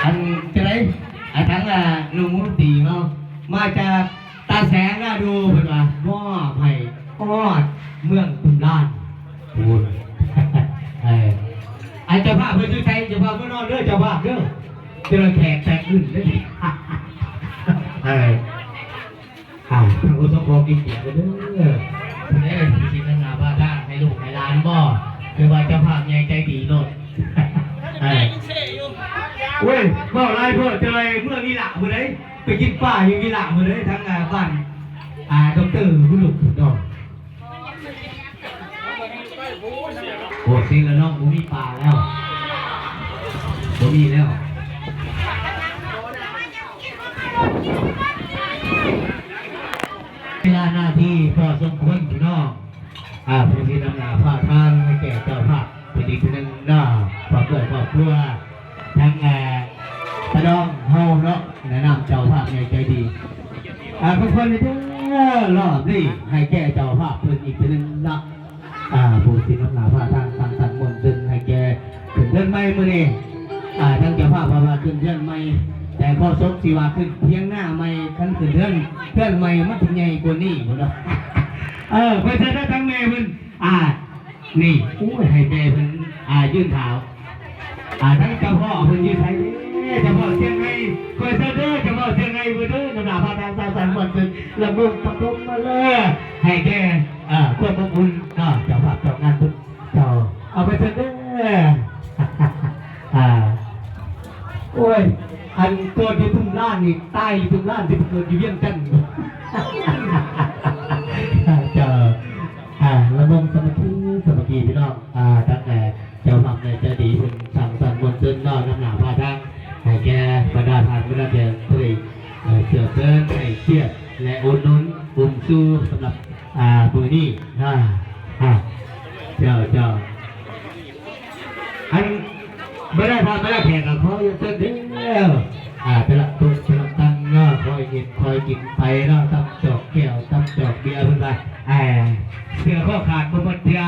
อันจะไรอันทั้งลุงมุตีเนาะมาจากตาแสงน่าดูเพื่อนว่าว่าไผ่ออดเมืองตุนล้านพูดไอ้เจ้าภาพเพื่อนชื่อใครเจ้าภาพเพื่อนนอนเด้อเจ้าภาพเด้อเจอแขกแตกขึ้นได้ดิทางคนสองคนกินเกียร์กันเด้อนี่เป็นสิ่งที่นาบ้าด้าให้ลูกให้ร้านบ่คือว่าเจ้าภาพใหญ่ใจดีโลดเว้ยบ่อะไรเพื่อเจอเมื่อนี่หลักเมื่อไรไปกินป่าอยู่นี่หลักเมื่อไรทั้งบ้านดอกเตอร์ผู้ลูกดอกโอ้สิแล้วน้องผมมีป่าแล้วผมมีแล้วเวลาหน้าที่พอสมควรพี่น้องผู้ที่นำหน้าผ้าทางให้แก่เจ้าภาพเป็นอีกหนึ่งหน้าครอบครัวครอบครัวทั้งตะดองเฮาเนาะแนะนำเจ้าภาพใหญ่ใจดีทุกคนเลยรอบนี้ให้แก่เจ้าภาพเป็นอีกหนึ่งหน้าผู้ที่นำหน้าผ้าทางสังมนต์ดึงให้แก่ขึ้นเดินไม่เมื่อนี้ทั้งเจ้าภาพพาขึ้นเดินไม่แต่พอซบสีว่าขึ้นเพียงหน้าไม่ขั้นขึ้นเดินไม่มันถึงใหญ่กว่านี้หมดแล้วไปเจอได้ทั้งแม่เพิ่นนี่อู้ให้แม่เพิ่นยื่นเท้าทั้งเจ้าพ่อเพิ่นยืนไทยเจ้าพ่อเชียงไงคอยเสด็จเจ้าพ่อเชียงไงเพิ่นนำหน้าพาทางสันหมดเป็นระบบประกบมาเลยให้แกควบคุมเจ้าภาพเจ้างานทุกเจ้าเอาไปเสด็จโอ้ยอันเกิดอยู่ทุ่งล้านนี่ใต้ทุ่งล้านที่เกิดอยู่เวียงจันทร์เจ้าระบบสมาธิพี่น้องตั้งแต่เจ้าภาพในจะดีเป็นสั่งสรรค์บนเส้นนอกน้ำหนาพาทางให้แกบรรดาทานบรรดาเจ้าผลิตเสือเกินให้เชียร์และอุ่นนุนอุ่นสู้สำหรับมือนี้เจ้าอันไม่ได้ทำไม่ได้แข่งกับเขาเส้นเดียวแต่ละตัวแต่ละตั้งเนาะคอยกินไปเนาะตั้งจอกแก้วตั้งจอกเบียร์เพื่อนไปเสือข้อขาดบนเตีย